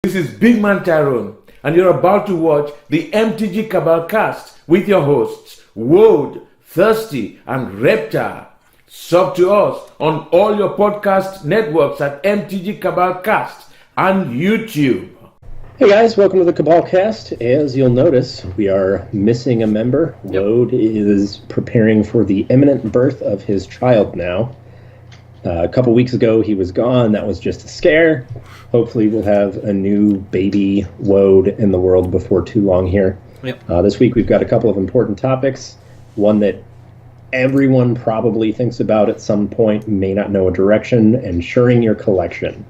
This is Big Man Tyrone, and you're about to watch the Mtg Cabal cast with your hosts, Woad, Thirsty, and Reptar. Sub to us on all your podcast networks at Mtg Cabal Cast and YouTube. Hey guys, welcome to the Cabal Cast. As you'll notice, we are missing a member. Woad is preparing for the imminent birth of his child now. A couple weeks ago, he was gone. That was just a scare. Hopefully, we'll have a new baby Woad in the world before too long here. This week, we've got a couple of important topics. One that everyone probably thinks about at some point, may not know a direction, insuring your collection.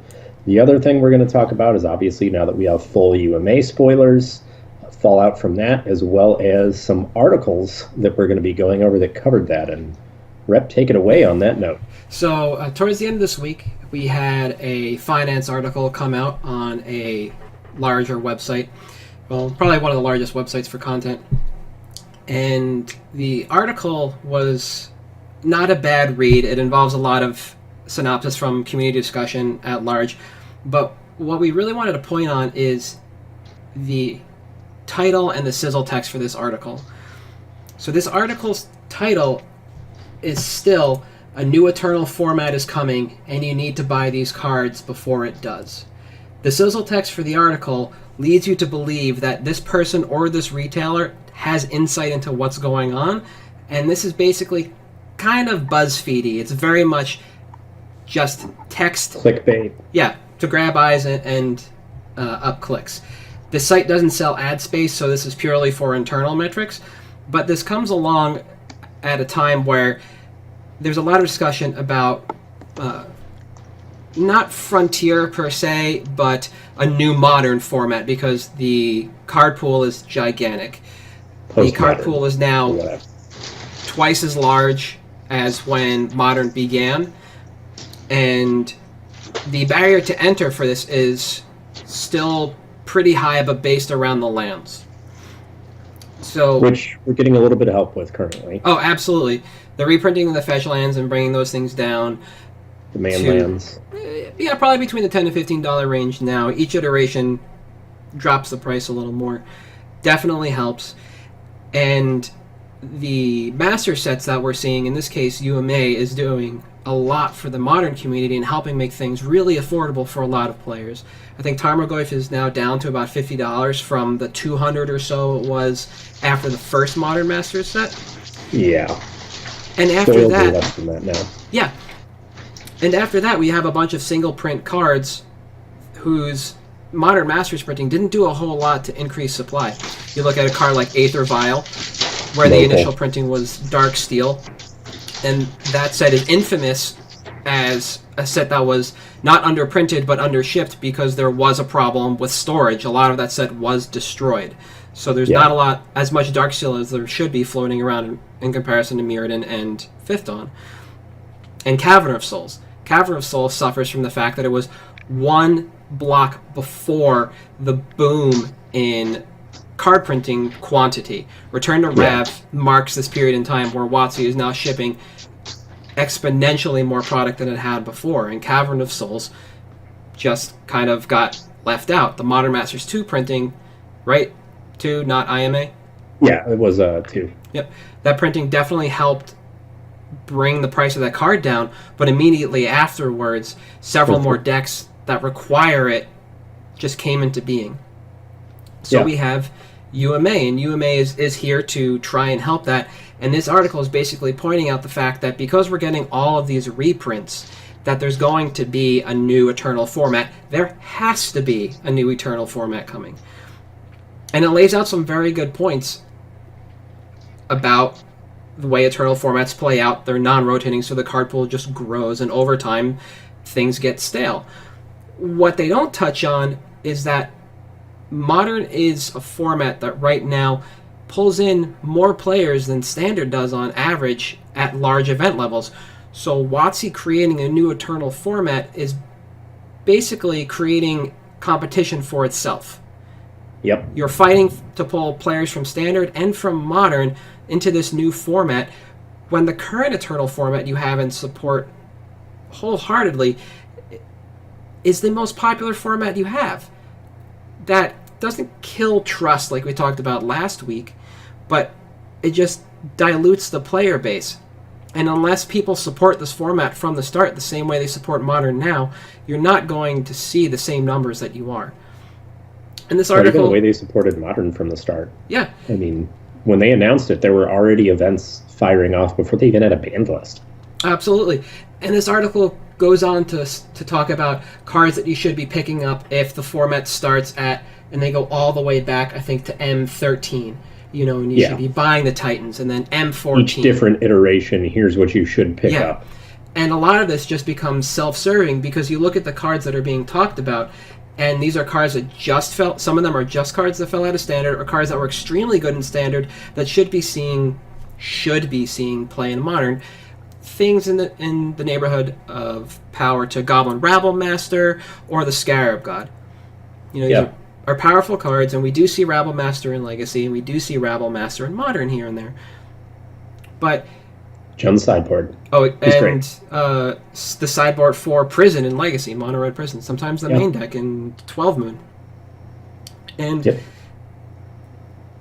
The other thing we're going to talk about is obviously now that we have full UMA spoilers, fallout from that, as well as some articles that we're going to be going over that covered that. And Rep, take it away on that note. So towards the end of this week, we had a finance article come out on a larger website. Well, probably one of the largest websites for content. And the article was not a bad read. It involves a lot of synopsis from community discussion at large. But what we really wanted to point on is the title and the sizzle text for this article. So this article's title is still "A new Eternal format is coming, and you need to buy these cards before it does." The sizzle text for the article leads you to believe that this person or this retailer has insight into what's going on, and this is basically kind of BuzzFeedy. It's very much just text. Clickbait. Yeah, to grab eyes and up clicks. The site doesn't sell ad space, so this is purely for internal metrics, but this comes along at a time where there's a lot of discussion about not Frontier per se, but a new modern format, because the card pool is gigantic. The card pool is now twice as large as when Modern began, and the barrier to enter for this is still pretty high, but based around the lands. So, which we're getting a little bit of help with currently. Oh, absolutely. The reprinting of the fetch lands and bringing those things down. The lands. Yeah, probably between the $10 to $15 range now. Each iteration drops the price a little more. Definitely helps. And the master sets that we're seeing, in this case UMA, is doing a lot for the modern community and helping make things really affordable for a lot of players. I think Tarmogoyf is now down to about $50 from the $200 or so it was after the first Modern Masters set. Yeah. And after that, less than that now. Yeah. And after that, we have a bunch of single print cards whose Modern Masters printing didn't do a whole lot to increase supply. You look at a card like Aether Vial, where the initial printing was Dark Steel, and that set is infamous as a set that was not underprinted but undershipped because there was a problem with storage. A lot of that set was destroyed. So there's not as much Dark Steel as there should be floating around in comparison to Mirrodin and Fifth Dawn. And Cavern of Souls. Cavern of Souls suffers from the fact that it was one block before the boom in card printing quantity. Return to Rav marks this period in time where WotC is now shipping exponentially more product than it had before, and Cavern of Souls just kind of got left out. The Modern Masters 2 printing, right? 2, not IMA? Yeah, it was 2. Yep. That printing definitely helped bring the price of that card down, but immediately afterwards, several more decks that require it just came into being. So we have UMA, and UMA is here to try and help that. And this article is basically pointing out the fact that because we're getting all of these reprints, that there's going to be a new Eternal format. There has to be a new Eternal format coming. And it lays out some very good points about the way Eternal formats play out. They're non-rotating, so the card pool just grows, and over time, things get stale. What they don't touch on is that Modern is a format that right now pulls in more players than Standard does on average at large event levels. So WotC creating a new Eternal format is basically creating competition for itself. Yep. You're fighting to pull players from Standard and from Modern into this new format when the current Eternal format you have in support wholeheartedly is the most popular format you have. that doesn't kill trust like we talked about last week, but it just dilutes the player base. And unless people support this format from the start the same way they support Modern now, you're not going to see the same numbers that you are. And this article... Even the way they supported Modern from the start. Yeah. I mean, when they announced it, there were already events firing off before they even had a banned list. Absolutely. And this article goes on to talk about cards that you should be picking up if the format starts at, and they go all the way back, I think, to M13. And you should be buying the Titans, and then M14. Each different iteration, here's what you should pick up. And a lot of this just becomes self-serving because you look at the cards that are being talked about, and these are cards that some of them are just cards that fell out of Standard, or cards that were extremely good in Standard that should be seeing play in Modern. Things in the neighborhood of power to Goblin Rabble Master or the Scarab God. These are powerful cards, and we do see Rabble Master in Legacy, and we do see Rabble Master in Modern here and there. But John's sideboard. Oh, and the sideboard for Prison in Legacy, Mono Red Prison. Sometimes the main deck in 12 Moon. And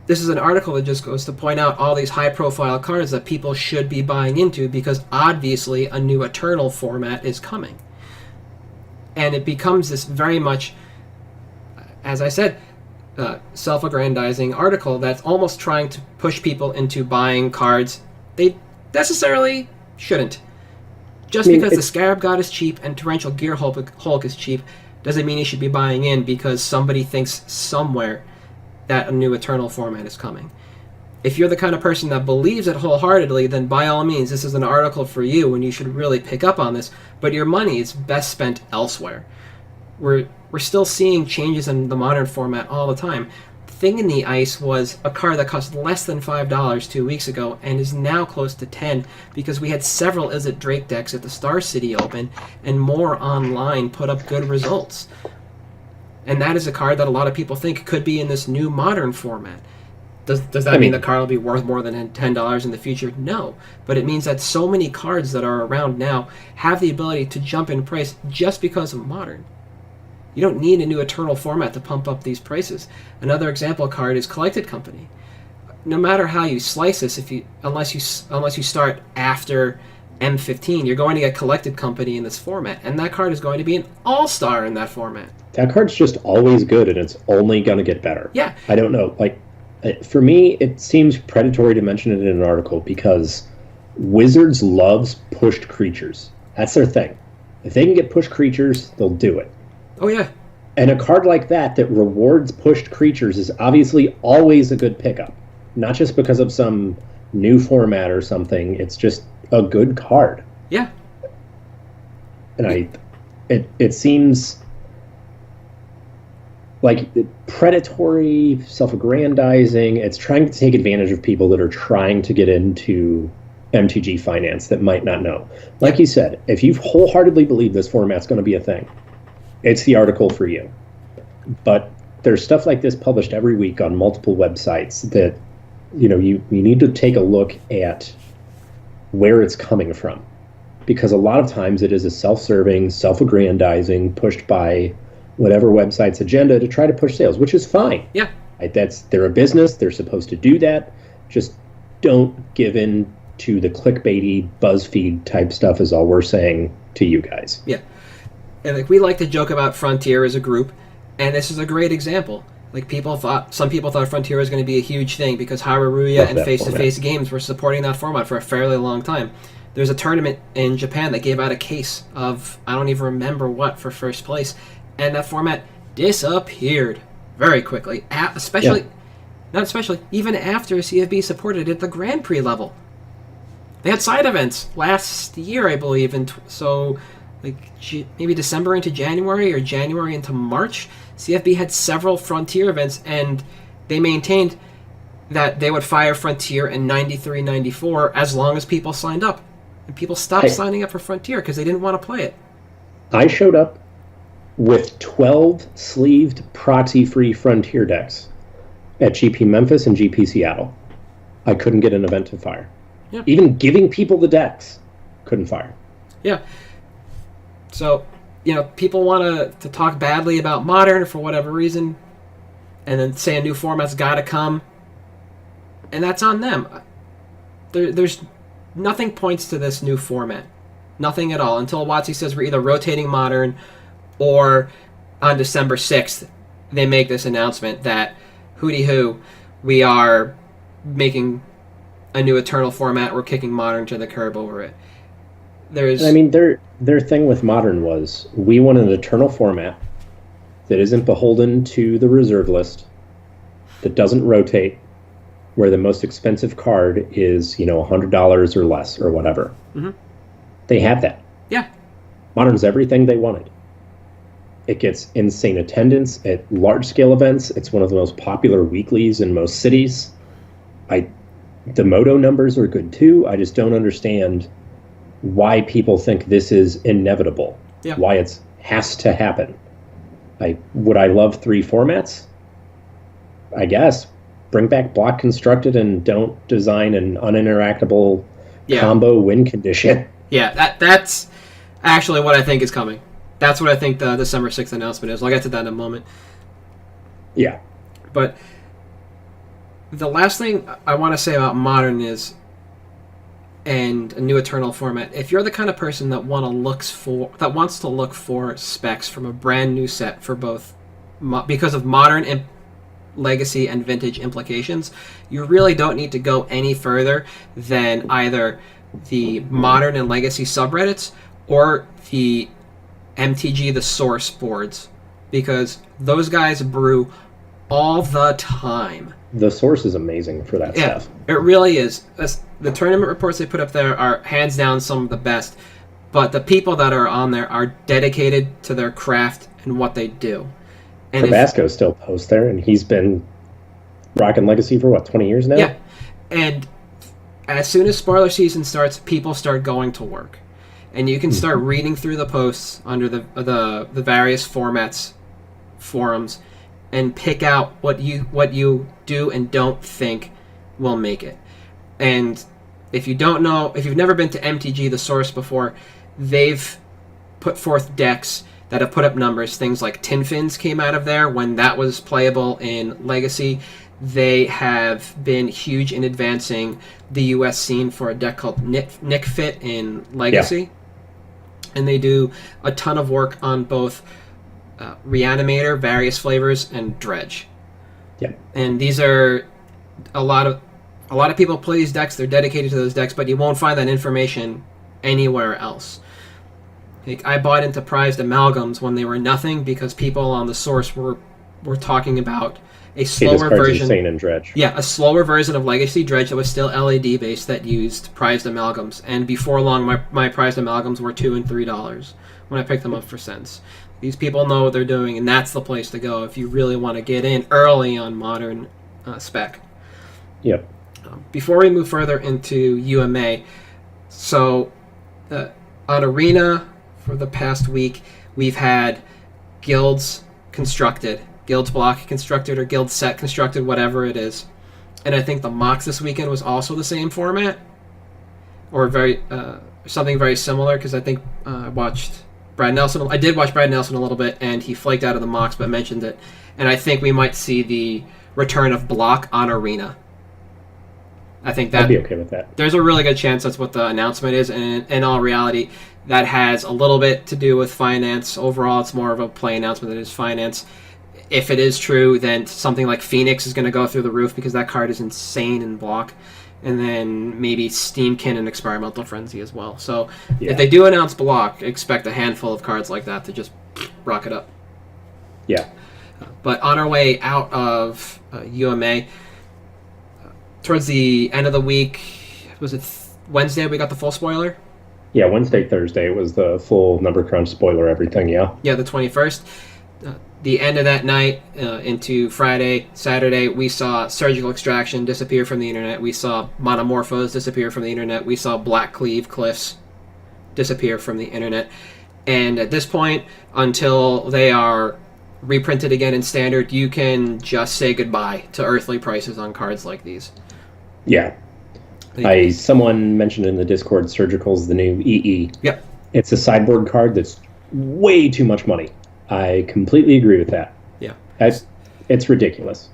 this is an article that just goes to point out all these high-profile cards that people should be buying into because obviously a new Eternal format is coming. And it becomes this very much, as I said, self-aggrandizing article that's almost trying to push people into buying cards they necessarily shouldn't. Just because the Scarab God is cheap and Torrential Gear Hulk is cheap doesn't mean you should be buying in because somebody thinks somewhere that a new Eternal format is coming. If you're the kind of person that believes it wholeheartedly, then by all means, this is an article for you and you should really pick up on this, but your money is best spent elsewhere. We're still seeing changes in the Modern format all the time. Thing in the Ice was a card that cost less than $5 2 weeks ago and is now close to $10 because we had several Izzet Drake decks at the Star City Open and more online put up good results. And that is a card that a lot of people think could be in this new Modern format. Does that mean the card will be worth more than $10 in the future? No. But it means that so many cards that are around now have the ability to jump in price just because of Modern. You don't need a new Eternal format to pump up these prices. Another example card is Collected Company. No matter how you slice this, unless you start after M15, you're going to get Collected Company in this format, and that card is going to be an all-star in that format. That card's just always good, and it's only going to get better. Yeah. I don't know. For me, it seems predatory to mention it in an article because Wizards loves pushed creatures. That's their thing. If they can get pushed creatures, they'll do it. Oh, yeah. And a card like that rewards pushed creatures is obviously always a good pickup. Not just because of some new format or something. It's just a good card. Yeah. And it seems like predatory, self-aggrandizing. It's trying to take advantage of people that are trying to get into MTG finance that might not know. Like you said, if you wholeheartedly believe this format's going to be a thing, it's the article for you. But there's stuff like this published every week on multiple websites that, you need to take a look at where it's coming from. Because a lot of times it is a self-serving, self-aggrandizing, pushed by whatever website's agenda to try to push sales, which is fine. Yeah. They're a business. They're supposed to do that. Just don't give in to the clickbaity, BuzzFeed type stuff is all we're saying to you guys. Yeah. And we like to joke about Frontier as a group, and this is a great example. Some people thought Frontier was going to be a huge thing because Haruruya and face-to-face games were supporting that format for a fairly long time. There's a tournament in Japan that gave out a case of, I don't even remember what, for first place, and that format disappeared very quickly. Even after CFB supported it at the Grand Prix level. They had side events last year, I believe, and maybe December into January or January into March. CFB had several Frontier events, and they maintained that they would fire Frontier in 93, 94 as long as people signed up. And people stopped signing up for Frontier because they didn't want to play it. I showed up with 12 sleeved proxy-free Frontier decks at GP Memphis and GP Seattle. I couldn't get an event to fire. Yeah. Even giving people the decks, couldn't fire. Yeah. So, people want to talk badly about Modern for whatever reason. and then say a new format's got to come, and that's on them. There's nothing points to this new format. Nothing at all until WotC says we're either rotating Modern or on December 6th they make this announcement that hooty hoo, we are making a new Eternal format. We're kicking Modern to the curb over it. I mean, their thing with Modern was we want an Eternal format that isn't beholden to the reserve list, that doesn't rotate, where the most expensive card is, $100 or less or whatever. Mm-hmm. They have that. Yeah. Modern's everything they wanted. It gets insane attendance at large-scale events. It's one of the most popular weeklies in most cities. The Moto numbers are good too. I just don't understand why people think this is inevitable. Yeah. Why it has to happen. Would I love 3 formats? I guess. Bring back block constructed and don't design an uninteractable combo win condition. Yeah, that's actually what I think is coming. That's what I think the December 6th announcement is. I'll get to that in a moment. Yeah. But the last thing I want to say about Modern is, and a new Eternal format, if you're the kind of person that wants to look for specs from a brand new set for both because of Modern and Legacy and Vintage implications, you really don't need to go any further than either the Modern and Legacy subreddits or the MTG The Source boards, because those guys brew all the time. The Source is amazing for that stuff. It really is. The tournament reports they put up there are hands down some of the best, but the people that are on there are dedicated to their craft and what they do. And Tabasco still posts there, and he's been rocking Legacy for 20 years now? Yeah. And as soon as spoiler season starts, people start going to work. And you can start reading through the posts under the various formats forums and pick out what you do and don't think will make it. And if you don't know, if you've never been to MTG The Source before, they've put forth decks that have put up numbers. Things like Tin Fins came out of there when that was playable in Legacy. They have been huge in advancing the US scene for a deck called Nick Fit in Legacy. Yeah. And they do a ton of work on both Reanimator, various flavors, and Dredge. Yeah. And these are a lot of people play these decks. They're dedicated to those decks, but you won't find that information anywhere else. I bought into prized amalgams when they were nothing because people on The Source were talking about a slower version. Insane in Dredge. Yeah, a slower version of Legacy Dredge that was still LED based that used prized amalgams. And before long, my prized amalgams were $2 and $3 when I picked them up for cents. These people know what they're doing, and that's the place to go if you really want to get in early on Modern spec. Yep. Before we move further into UMA, so on Arena for the past week, we've had guilds constructed, guilds block constructed, or guild set constructed, whatever it is. And I think the mocks this weekend was also the same format, or something very similar, because I think I watched Brad Nelson. I did watch Brad Nelson a little bit, and he flaked out of the mocks, but mentioned it. And I think we might see the return of block on Arena. I think I'd be okay with that. There's a really good chance that's what the announcement is, and in all reality, that has a little bit to do with finance. Overall, it's more of a play announcement than it is finance. If it is true, then something like Phoenix is going to go through the roof because that card is insane in block. And then maybe Steamkin and Experimental Frenzy as well. So if they do announce block, expect a handful of cards like that to just rock it up. Yeah. But on our way out of UMA, towards the end of the week, was it Wednesday we got the full spoiler? Yeah, Wednesday, Thursday, it was the full number crunch spoiler, everything, yeah. Yeah, the 21st. The end of that night into Friday, Saturday, we saw Surgical Extraction disappear from the internet. We saw Monomorphos disappear from the internet. We saw Black Cleave Cliffs disappear from the internet. And at this point, until they are reprinted again in Standard, you can just say goodbye to earthly prices on cards like these. Yeah. Someone mentioned in the Discord Surgical's the new EE. Yep. It's a sideboard card that's way too much money. I completely agree with that. Yeah. It's ridiculous.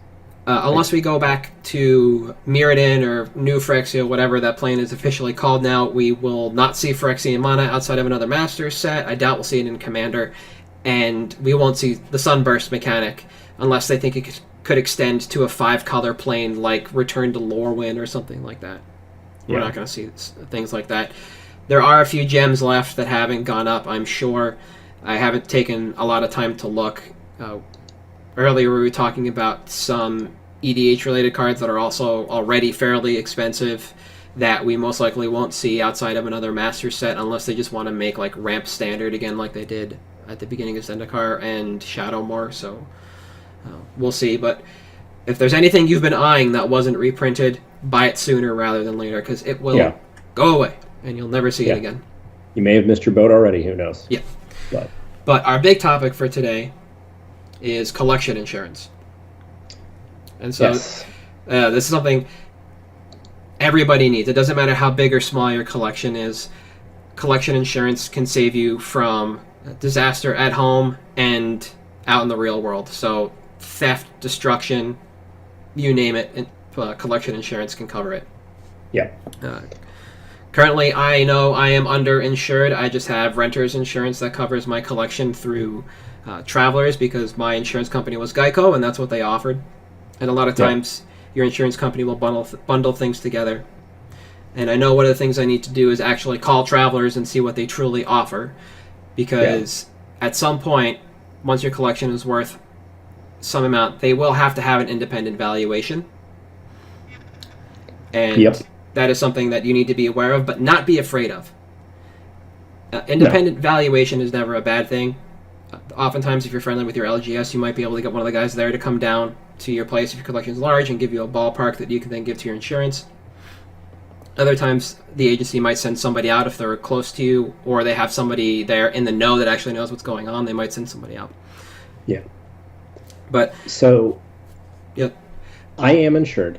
Unless we go back to Mirrodin or New Phyrexia, whatever that plane is officially called now, we will not see Phyrexian mana outside of another Masters set. I doubt we'll see it in Commander. And we won't see the Sunburst mechanic unless they think it could extend to a 5-color plane like Return to Lorwyn or something like that. We're not going to see things like that. There are a few gems left that haven't gone up, I'm sure. I haven't taken a lot of time to look. Earlier we were talking about some EDH-related cards that are also already fairly expensive that we most likely won't see outside of another Master set unless they just want to make like Ramp Standard again like they did at the beginning of Zendikar and Shadowmoor, so we'll see. But if there's anything you've been eyeing that wasn't reprinted, buy it sooner rather than later, because it will go away and you'll never see it again. You may have missed your boat already, who knows? Yeah. But our big topic for today is collection insurance. And so this is something everybody needs. It doesn't matter how big or small your collection is. Collection insurance can save you from disaster at home and out in the real world. So theft, destruction, you name it, and collection insurance can cover it. Yeah. Currently, I know I am underinsured. I just have renter's insurance that covers my collection through Travelers because my insurance company was Geico, and that's what they offered. And a lot of times, your insurance company will bundle things together. And I know one of the things I need to do is actually call Travelers and see what they truly offer. Because at some point, once your collection is worth some amount, they will have to have an independent valuation. And that is something that you need to be aware of, but not be afraid of. Independent valuation is never a bad thing. Oftentimes, if you're friendly with your LGS, you might be able to get one of the guys there to come down to your place if your collection is large and give you a ballpark that you can then give to your insurance. Other times, the agency might send somebody out if they're close to you, or they have somebody there in the know that actually knows what's going on. They might send somebody out. Yeah. But so, I am insured.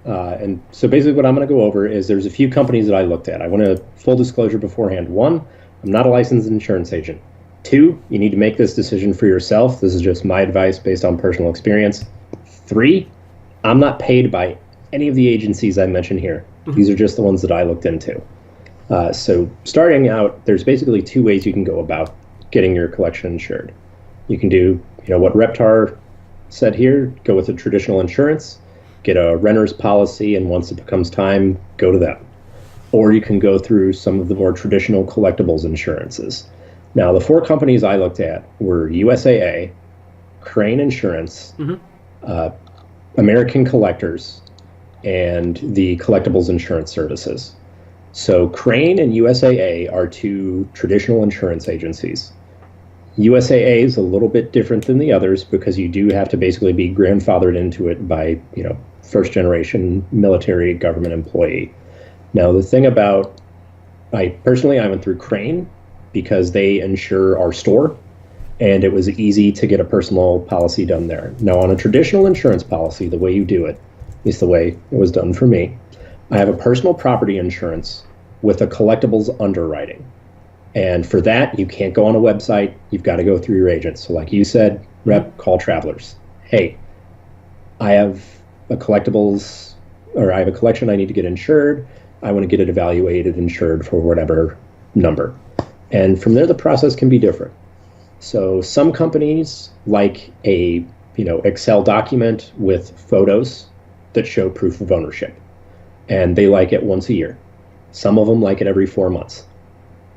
And so basically what I'm going to go over is there's a few companies that I looked at. I want to full disclosure beforehand. 1, I'm not a licensed insurance agent. 2, you need to make this decision for yourself. This is just my advice based on personal experience. 3, I'm not paid by any of the agencies I mentioned here. These are just the ones that I looked into. So starting out, there's basically 2 ways you can go about getting your collection insured. You can do, what Reptar said here, go with a traditional insurance, get a renter's policy, and once it becomes time, go to them. Or you can go through some of the more traditional collectibles insurances. Now, the 4 companies I looked at were USAA, Crane Insurance, American Collectors, and the Collectibles Insurance Services. So Crane and USAA are 2 traditional insurance agencies. USAA is a little bit different than the others because you do have to basically be grandfathered into it by, first generation military government employee. Now, the thing about, I went through Crane because they insure our store, and it was easy to get a personal policy done there. Now, on a traditional insurance policy, the way you do it, at least the way it was done for me, I have a personal property insurance with a collectibles underwriting. And for that, you can't go on a website. You've got to go through your agent. So like you said, call Travelers. Hey, I have a collectibles, or I have a collection I need to get insured. I want to get it evaluated, insured for whatever number. And from there, the process can be different. So some companies like a Excel document with photos that show proof of ownership, and they like it once a year. Some of them like it every 4 months.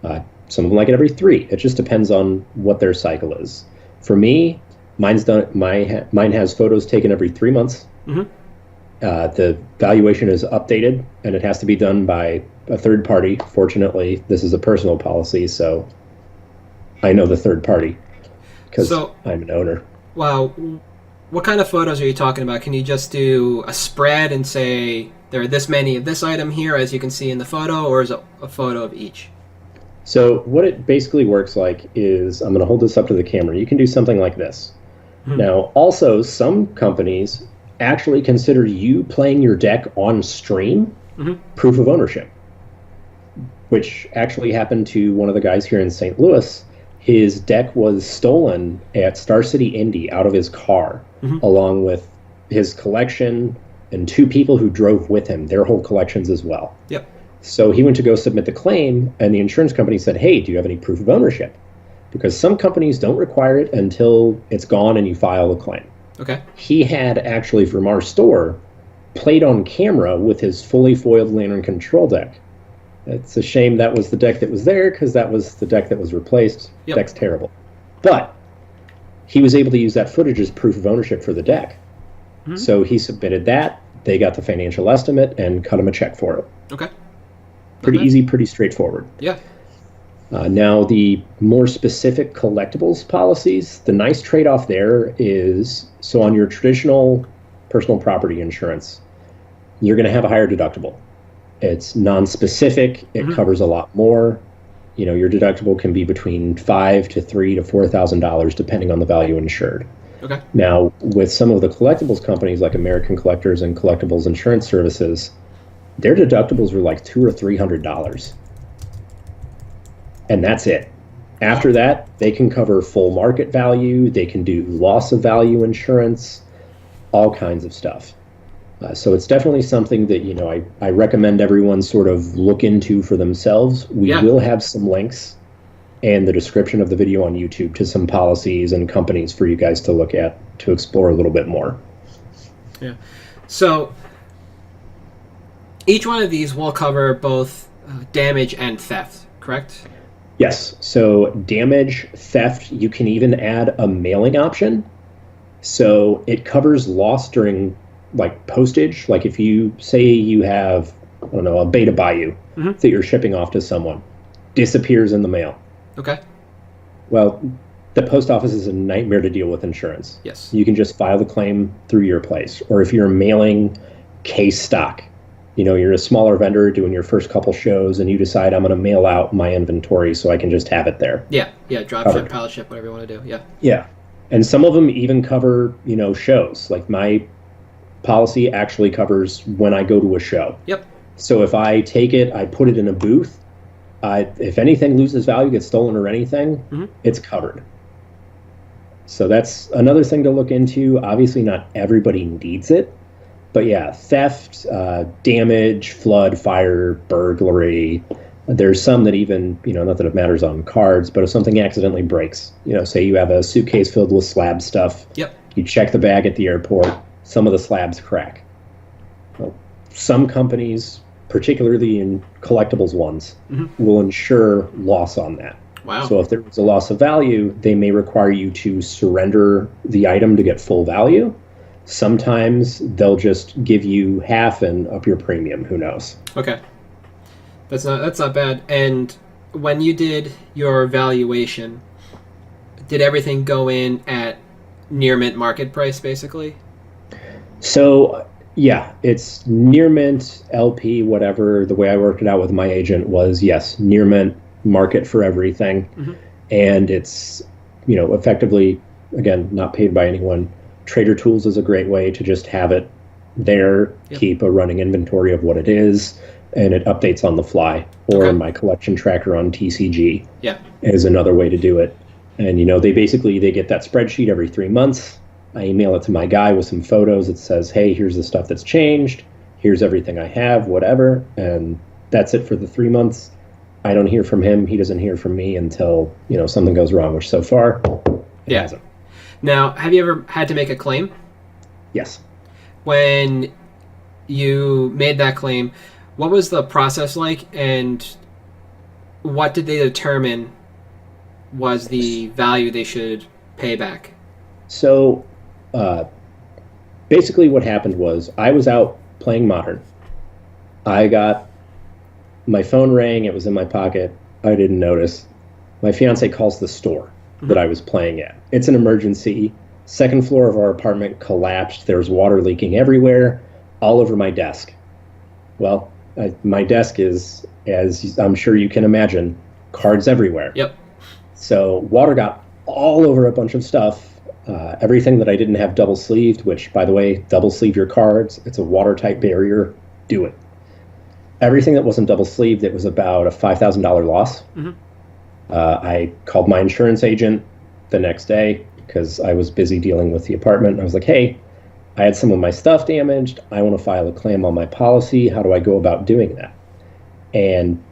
Some of them like it every 3. It just depends on what their cycle is. For me, mine has photos taken every 3 months. The valuation is updated, and it has to be done by a third party. Fortunately, this is a personal policy, so I know the third party because I'm an owner. Wow. What kind of photos are you talking about? Can you just do a spread and say there are this many of this item here, as you can see in the photo, or is it a photo of each? So what it basically works like is, I'm going to hold this up to the camera. You can do something like this. Now, also, some companies actually consider you playing your deck on stream proof of ownership, which actually happened to one of the guys here in St. Louis. His deck was stolen at Star City, Indy, out of his car, along with his collection and 2 people who drove with him, their whole collections as well. Yep. So he went to go submit the claim, and the insurance company said, hey, do you have any proof of ownership? Because some companies don't require it until it's gone and you file a claim. Okay. He had actually, from our store, played on camera with his fully foiled Lantern control deck. It's a shame that was the deck that was there, because that was the deck that was replaced. Yep. Deck's terrible. But he was able to use that footage as proof of ownership for the deck. So he submitted that. They got the financial estimate and cut him a check for it. Okay. Pretty easy, pretty straightforward. Yeah. Now, the more specific collectibles policies, the nice trade-off there is, so on your traditional personal property insurance, you're going to have a higher deductible. It's non-specific. It covers a lot more. You know, your deductible can be between $5,000 to $3,000 to $4,000 depending on the value insured. Okay. Now, with some of the collectibles companies like American Collectors and Collectibles Insurance Services, their deductibles were like $200 or $300, and that's it. After that, they can cover full market value. They can do loss of value insurance, all kinds of stuff. So it's definitely something that, you know, I recommend everyone sort of look into for themselves. We will have some links in the description of the video on YouTube to some policies and companies for you guys to look at to explore a little bit more. Yeah. So each one of these will cover both damage and theft, correct? Yes. So damage, theft, you can even add a mailing option. So it covers loss during like postage. Like if you say you have, I don't know, a Beta Bayou that you're shipping off to someone, disappears in the mail. Okay. Well, the post office is a nightmare to deal with insurance. Yes. You can just file the claim through your place. Or if you're mailing case stock, you know, you're a smaller vendor doing your first couple shows and you decide I'm going to mail out my inventory so I can just have it there. Yeah. Drop ship, pallet ship, whatever you want to do. Yeah. Yeah. And some of them even cover, you know, shows. Like my policy actually covers when I go to a show. Yep. So if I take it, I put it in a booth, if anything loses value, gets stolen or anything, it's covered. So that's another thing to look into. Obviously, not everybody needs it. But yeah, theft, damage, flood, fire, burglary. There's some that even, you know, not that it matters on cards, but if something accidentally breaks, you know, say you have a suitcase filled with slab stuff. Yep. You check the bag at the airport, some of the slabs crack. Well, some companies, particularly in collectibles ones, will insure loss on that. Wow. So if there was a loss of value, they may require you to surrender the item to get full value. Sometimes they'll just give you half and up your premium. Who knows? Okay. That's not bad. And when you did your valuation, did everything go in at near mint market price, basically? So yeah, it's near mint, LP, whatever. The way I worked it out with my agent was, yes, near mint market for everything. And it's, you know, effectively, again, not paid by anyone. Trader Tools is a great way to just have it there, keep a running inventory of what it is, and it updates on the fly. Or my collection tracker on TCG is another way to do it. And, you know, they get that spreadsheet every 3 months. I email it to my guy with some photos. It says, hey, here's the stuff that's changed. Here's everything I have, whatever. And that's it for the 3 months. I don't hear from him. He doesn't hear from me until, you know, something goes wrong, which so far it hasn't. Now, have you ever had to make a claim? Yes. When you made that claim, what was the process like, and what did they determine was the value they should pay back? So basically what happened was I was out playing Modern. My phone rang. It was in my pocket. I didn't notice. My fiance calls the store that I was playing at. It's an emergency. Second floor of our apartment collapsed. There's water leaking everywhere, all over my desk. Well, my desk is, as I'm sure you can imagine, cards everywhere. Yep. So water got all over a bunch of stuff. Everything that I didn't have double sleeved, which, by the way, double sleeve your cards. It's a watertight barrier. Do it. Everything that wasn't double sleeved, it was about a $5,000 loss. I called my insurance agent the next day because I was busy dealing with the apartment. I was like, hey, I had some of my stuff damaged. I want to file a claim on my policy. How do I go about doing that? And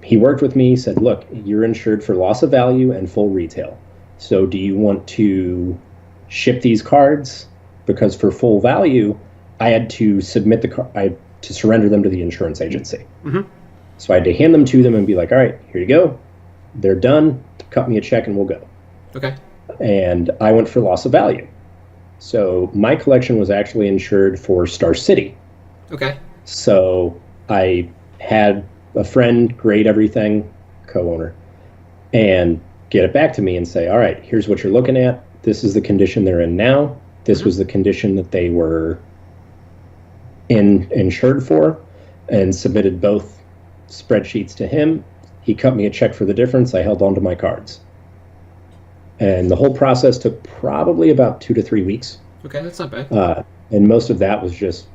he worked with me, said, look, you're insured for loss of value and full retail. So do you want to ship these cards? Because for full value, I had to submit to surrender them to the insurance agency. Mm-hmm. So I had to hand them to them and be like, all right, here you go. They're done. Cut me a check and we'll go. Okay. And I went for loss of value. So my collection was actually insured for Star City. Okay. So I had a friend grade everything, co-owner, and get it back to me and say, all right, here's what you're looking at. This is the condition they're in now. This was the condition that they were insured for, and submitted both spreadsheets to him. He cut me a check for the difference. I held on to my cards. And the whole process took probably about 2 to 3 weeks. Okay, that's not bad. And most of that was just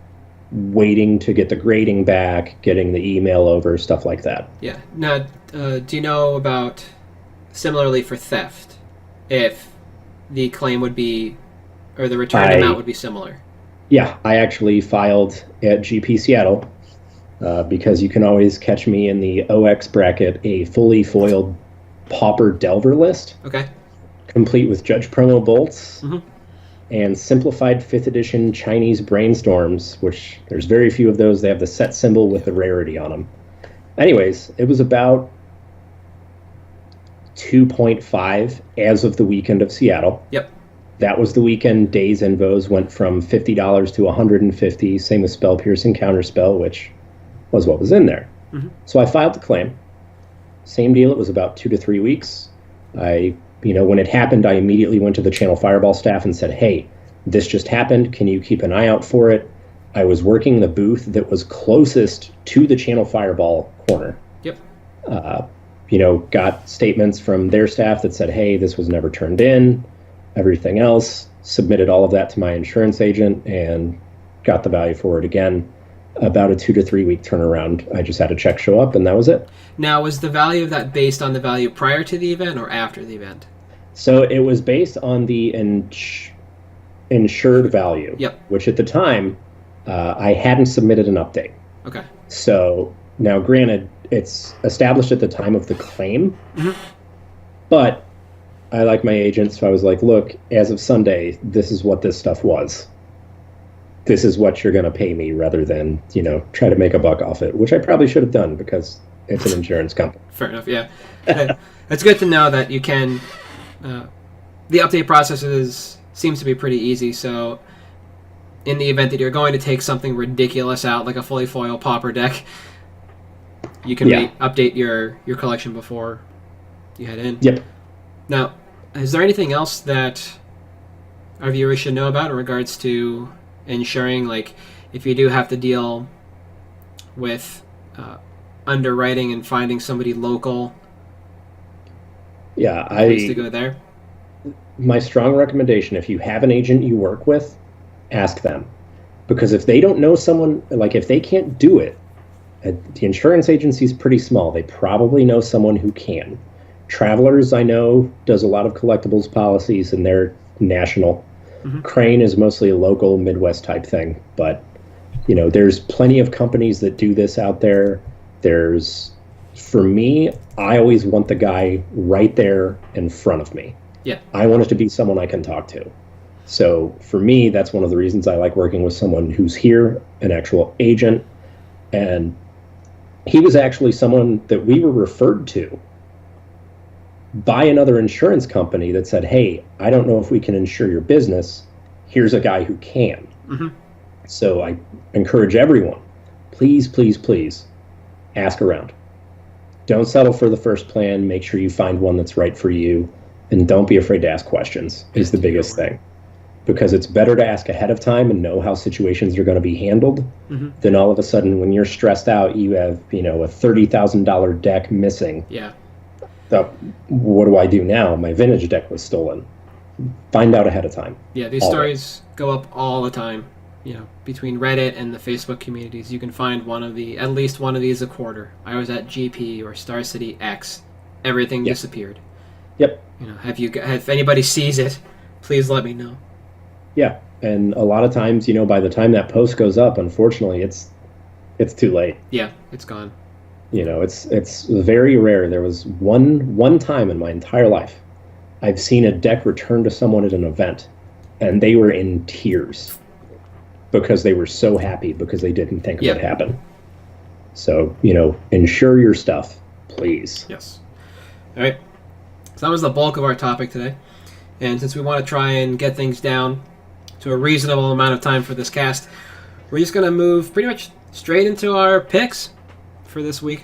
waiting to get the grading back, getting the email over, stuff like that. Yeah. Now, do you know about, similarly for theft, if the claim would be, or the return amount would be similar? Yeah, I actually filed at GP Seattle because you can always catch me in the OX bracket, a fully foiled Pauper Delver list. Okay. Complete with Judge Promo bolts. Mm-hmm. And simplified 5th edition Chinese brainstorms, which there's very few of those. They have the set symbol with the rarity on them. Anyways, it was about 2.5 as of the weekend of Seattle. Yep. That was the weekend Days Invos went from $50 to $150. Same with Spell Piercing Counterspell, which was what was in there. Mm-hmm. So I filed the claim. Same deal. It was about 2 to 3 weeks. When it happened, I immediately went to the Channel Fireball staff and said, hey, this just happened. Can you keep an eye out for it? I was working the booth that was closest to the Channel Fireball corner. Yep. Got statements from their staff that said, hey, this was never turned in. Everything else, submitted all of that to my insurance agent and got the value for it again. About a 2 to 3 week turnaround. I just had a check show up and that was it. Now, was the value of that based on the value prior to the event or after the event? So it was based on the insured value, yep. Which at the time, I hadn't submitted an update. Okay. So now, granted, it's established at the time of the claim, mm-hmm. but I like my agent, so I was like, look, as of Sunday, this is what this stuff was. This is what you're going to pay me rather than, try to make a buck off it, which I probably should have done because it's an insurance company. Fair enough, yeah. It's good to know that you can... the update process seems to be pretty easy, so in the event that you're going to take something ridiculous out, like a fully foil Pauper deck, you can update your collection before you head in. Yep. Now, is there anything else that our viewers should know about in regards to ensuring, like, if you do have to deal with underwriting and finding somebody local, ways to go there? My strong recommendation, if you have an agent you work with, ask them. Because if they don't know someone, like if they can't do it, the insurance agency is pretty small. They probably know someone who can. Travelers, I know, does a lot of collectibles policies, and they're national. Mm-hmm. Crane is mostly a local Midwest type thing, but there's plenty of companies that do this out there. For me, I always want the guy right there in front of me. Yeah. I want it to be someone I can talk to. So for me, that's one of the reasons I like working with someone who's here, an actual agent. And he was actually someone that we were referred to by another insurance company that said, hey, I don't know if we can insure your business. Here's a guy who can. Mm-hmm. So I encourage everyone, please, please, please ask around. Don't settle for the first plan. Make sure you find one that's right for you. And don't be afraid to ask questions is the biggest thing. Because it's better to ask ahead of time and know how situations are going to be handled mm-hmm. than all of a sudden when you're stressed out, you have, a $30,000 deck missing. Yeah. So what do I do now? My vintage deck was stolen. Find out ahead of time. Yeah, these stories go up all the time. Between Reddit and the Facebook communities, you can find at least one of these a quarter. I was at GP or Star City X. everything disappeared. Yep. If anybody sees it, please let me know. Yeah, and a lot of times, by the time that post goes up, unfortunately, it's too late. Yeah, it's gone. It's very rare. There was one time in my entire life I've seen a deck returned to someone at an event, and they were in tears because they were so happy because they didn't think it would happen. So, insure your stuff, please. Yes. All right. So that was the bulk of our topic today. And since we want to try and get things down to a reasonable amount of time for this cast, we're just going to move pretty much straight into our picks for this week.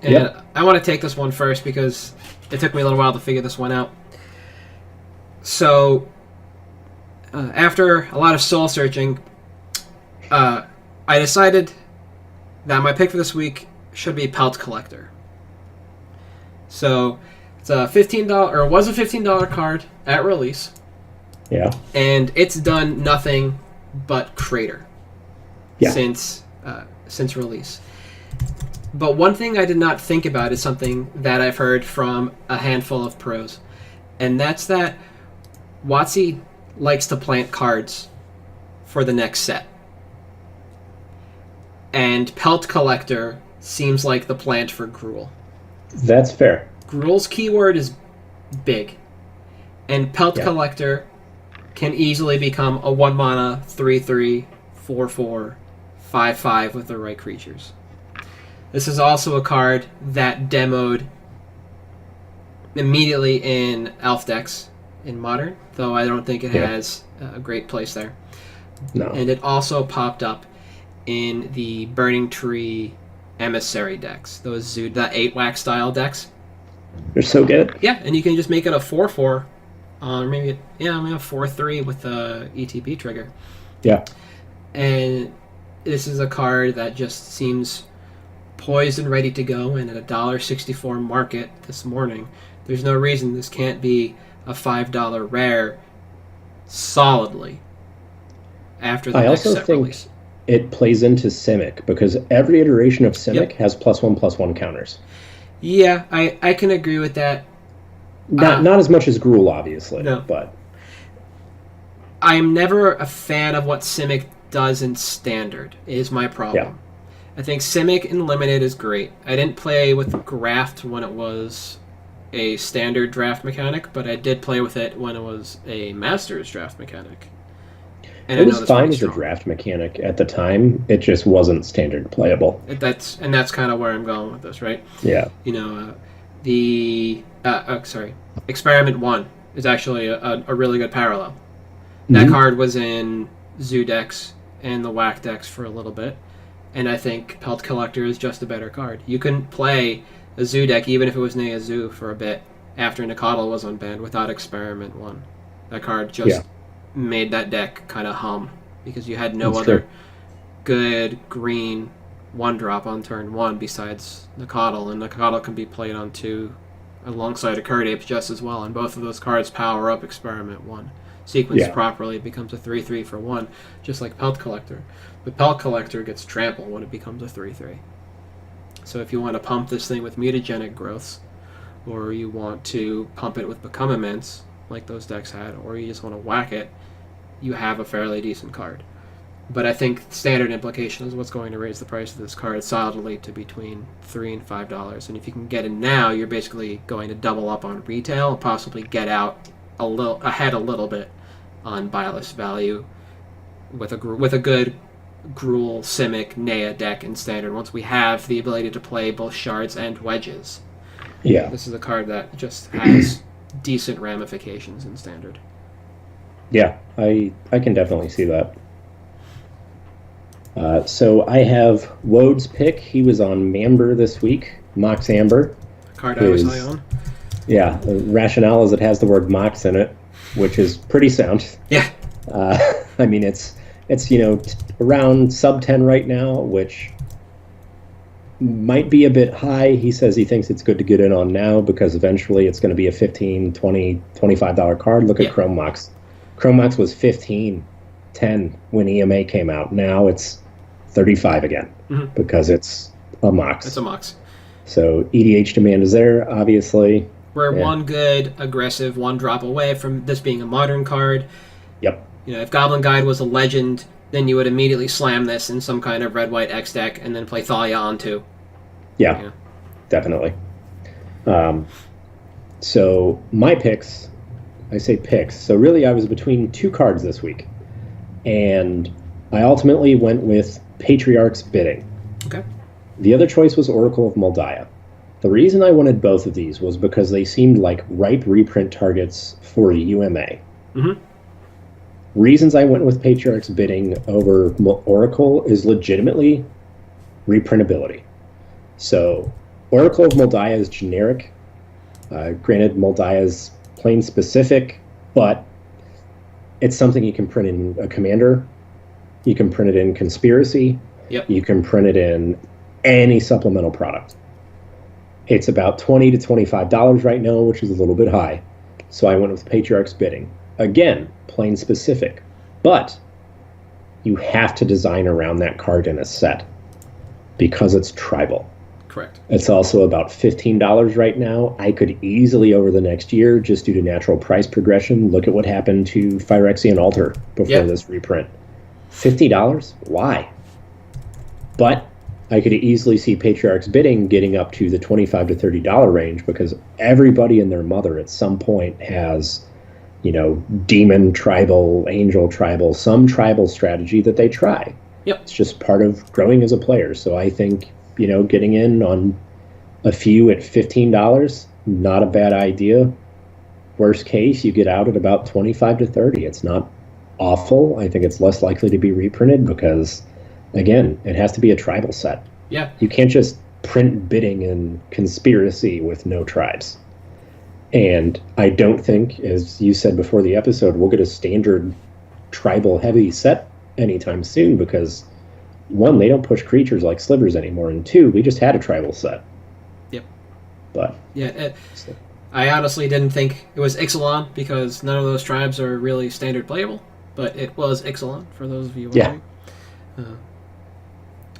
And I want to take this one first because it took me a little while to figure this one out. So, after a lot of soul searching, I decided that my pick for this week should be Pelt Collector. So, it's a $15, or was a $15 card at release. Yeah. And it's done nothing but crater since release. But one thing I did not think about is something that I've heard from a handful of pros, and that's that WotC likes to plant cards for the next set. And Pelt Collector seems like the plant for Gruul. That's fair. Gruul's keyword is big, and Pelt Collector can easily become a 1-mana 3/3, 4/4, 5/5 with the right creatures. This is also a card that demoed immediately in Elf decks in Modern, though I don't think it has a great place there. No. And it also popped up in the Burning Tree Emissary decks, those that 8-wax style decks. They're so good. Yeah, and you can just make it a 4/4, or maybe a 4/3 with the ETB trigger. Yeah. And this is a card that just seems poised and ready to go, and at a $1.64 market this morning, there's no reason this can't be a $5 rare solidly after the next set release. It plays into Simic because every iteration of Simic has +1/+1 counters. Yeah, I can agree with that. Not as much as Gruul, obviously. No. But I'm never a fan of what Simic does in Standard, is my problem. Yeah. I think Simic in Limited is great. I didn't play with Graft when it was a standard draft mechanic, but I did play with it when it was a Masters draft mechanic. And it was fine as a draft mechanic at the time. It just wasn't standard playable. That's kind of where I'm going with this, right? Yeah. Experiment 1 is actually a really good parallel. That card was in Zoo decks and the Whack decks for a little bit, and I think Pelt Collector is just a better card. You couldn't play a Zoo deck, even if it was Nea Zoo, for a bit after Nicodle was unbanned without Experiment 1. That card just made that deck kind of hum because you had no other good green 1-drop on turn 1 besides Nicodle, and Nicodle can be played on 2 alongside a Card Apes just as well, and both of those cards power up Experiment 1. Sequenced properly, it becomes a 3/3 for 1, just like Pelt Collector. But Pelt Collector gets trampled when it becomes a 3/3. So if you want to pump this thing with mutagenic growths, or you want to pump it with Become Immense, like those decks had, or you just want to whack it, you have a fairly decent card. But I think Standard Implication is what's going to raise the price of this card solidly to between $3 and $5. And if you can get it now, you're basically going to double up on retail and possibly get out ahead a little bit on buy list value with a good Gruul, Simic, Nea deck in Standard once we have the ability to play both shards and wedges. Yeah. This is a card that just has decent ramifications in Standard. Yeah, I can definitely see that. So I have Woad's pick. He was on Mamber this week, Mox Amber. A card I was high on. Yeah, the rationale is it has the word Mox in it, which is pretty sound. Yeah. I mean, it's around sub 10 right now, which might be a bit high. He says he thinks it's good to get in on now because eventually it's going to be a $15, $20, $25 card. Look at Chrome Mox. Chrome Mox was $15, $10 when EMA came out. Now it's $35 again because it's a Mox. It's a Mox. So EDH demand is there, obviously. We're Yeah. one good, aggressive, one drop away from this being a modern card. Yep. If Goblin Guide was a legend, then you would immediately slam this in some kind of red-white X deck and then play Thalia on too. Yeah, definitely. So my picks, I say picks, so really I was between two cards this week. And I ultimately went with Patriarch's Bidding. Okay. The other choice was Oracle of Moldiah. The reason I wanted both of these was because they seemed like ripe reprint targets for UMA. Mm-hmm. Reasons I went with Patriarch's Bidding over Oracle is legitimately reprintability. So Oracle of Moldiah is generic. Granted, Moldiah is plane specific, but it's something you can print in a commander. You can print it in Conspiracy. Yep. You can print it in any supplemental product. It's about $20 to $25 right now, which is a little bit high. So I went with Patriarch's Bidding. Again, plane specific, but you have to design around that card in a set because it's tribal. Correct. It's also about $15 right now. I could easily, over the next year, just due to natural price progression, look at what happened to Phyrexian Altar before this reprint. $50? Why? But I could easily see Patriarch's Bidding getting up to the $25 to $30 range because everybody and their mother at some point has, demon tribal, angel tribal, some tribal strategy that they try. Yep. It's just part of growing as a player. So I think, getting in on a few at $15, not a bad idea. Worst case, you get out at about 25 to 30. It's not awful. I think it's less likely to be reprinted because, again, it has to be a tribal set. Yeah. You can't just print Bidding and Conspiracy with no tribes. And I don't think, as you said before the episode, we'll get a standard tribal heavy set anytime soon because, one, they don't push creatures like slivers anymore, and two, we just had a tribal set. Yep. But yeah, I honestly didn't think it was Ixalan because none of those tribes are really standard playable, but it was Ixalan for those of you wondering.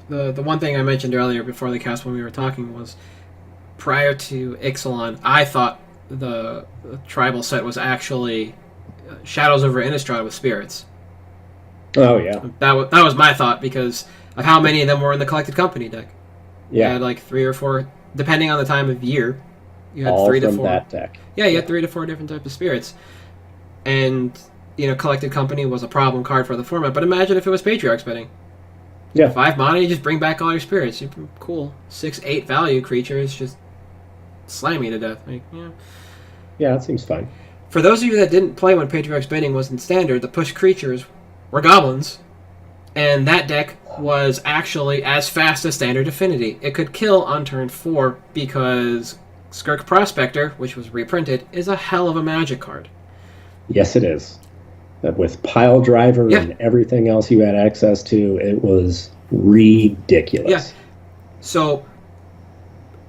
The one thing I mentioned earlier before the cast when we were talking was prior to Ixalan, I thought the tribal set was actually Shadows over Innistrad with spirits. Oh yeah, that was my thought because of how many of them were in the Collected Company deck. Yeah, you had like 3 or 4, depending on the time of year. You had all 3 from to 4. that deck. Yeah, you had 3 to 4 different types of spirits, and Collected Company was a problem card for the format. But imagine if it was Patriarch's Bidding. Yeah, 5 mana, you just bring back all your spirits. You're cool. 6/8 value creatures just slam you to death. Yeah, that seems fine. For those of you that didn't play when Patriarch's Bidding was in Standard, the push creatures were goblins, and that deck was actually as fast as Standard Affinity. It could kill on turn 4 because Skirk Prospector, which was reprinted, is a hell of a magic card. Yes, it is. With Pile Driver and everything else you had access to, it was ridiculous. Yeah. So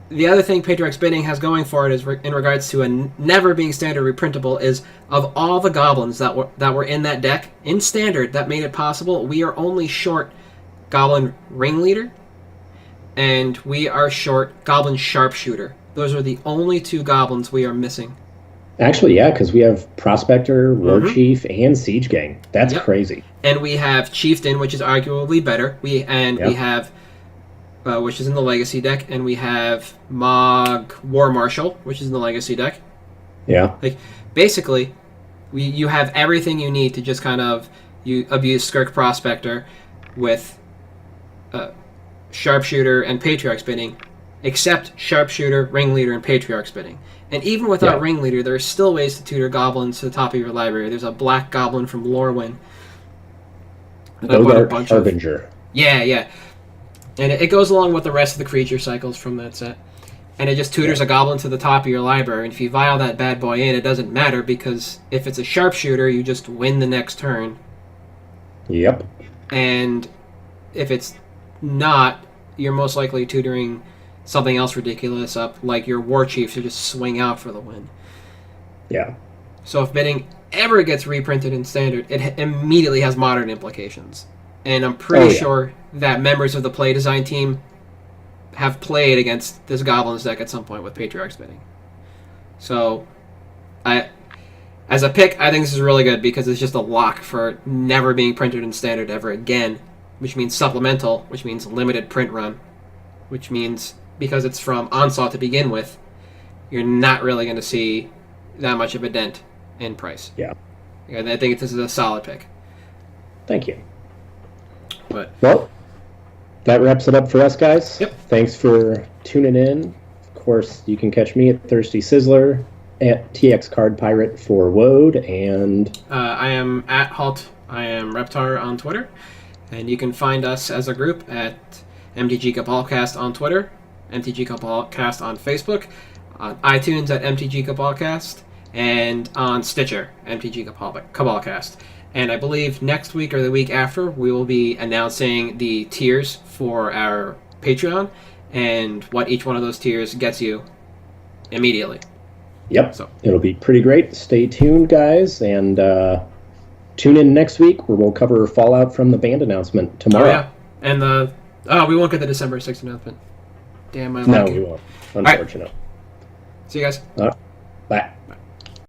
the other thing Patriarch's Bidding has going for it is in regards to never being standard reprintable is of all the goblins that were in that deck in standard that made it possible, we are only short Goblin Ringleader and we are short Goblin Sharpshooter. Those are the only 2 goblins we are missing. Actually, yeah, because we have Prospector, War Chief, and Siege Gang. That's crazy. And we have Chieftain, which is arguably better. We have which is in the Legacy deck, and we have Mog War Marshal, which is in the Legacy deck. Yeah. Basically, you have everything you need to just kind of abuse Skirk Prospector with Sharpshooter and Patriarch's Bidding, except Sharpshooter, Ringleader, and Patriarch's Bidding. And even without Ringleader, there are still ways to tutor goblins to the top of your library. There's a black goblin from Lorwyn. Bogart Harbinger. Yeah. And it goes along with the rest of the creature cycles from that set. And it just tutors a goblin to the top of your library. And if you vial that bad boy in, it doesn't matter because if it's a sharpshooter, you just win the next turn. Yep. And if it's not, you're most likely tutoring something else ridiculous up, like your War Chief to just swing out for the win. Yeah. So if Bidding ever gets reprinted in Standard, it immediately has Modern implications. And I'm pretty sure that members of the play design team have played against this Goblins deck at some point with Patriarch's Bidding. So, as a pick, I think this is really good because it's just a lock for never being printed in Standard ever again, which means supplemental, which means limited print run, which means because it's from Onslaught to begin with, you're not really going to see that much of a dent in price. Yeah. And I think this is a solid pick. Thank you. But Well, that wraps it up for us, guys. Yep. Thanks for tuning in. Of course, you can catch me at Thirsty Sizzler, at TX Card Pirate for Woad, and I am at Halt. I am Reptar on Twitter. And you can find us as a group at MTG Cabalcast on Twitter, MTG Cabalcast on Facebook, on iTunes at MTG Cabalcast, and on Stitcher, MTG Cabalcast. And I believe next week or the week after, we will be announcing the tiers for our Patreon and what each one of those tiers gets you immediately. yep, So it'll be pretty great. Stay tuned, guys, and tune in next week where we'll cover Fallout from the band announcement tomorrow. Oh, yeah. And we won't get the December 6th announcement. Damn, my No, luck. we won't, unfortunately. See you guys. Bye.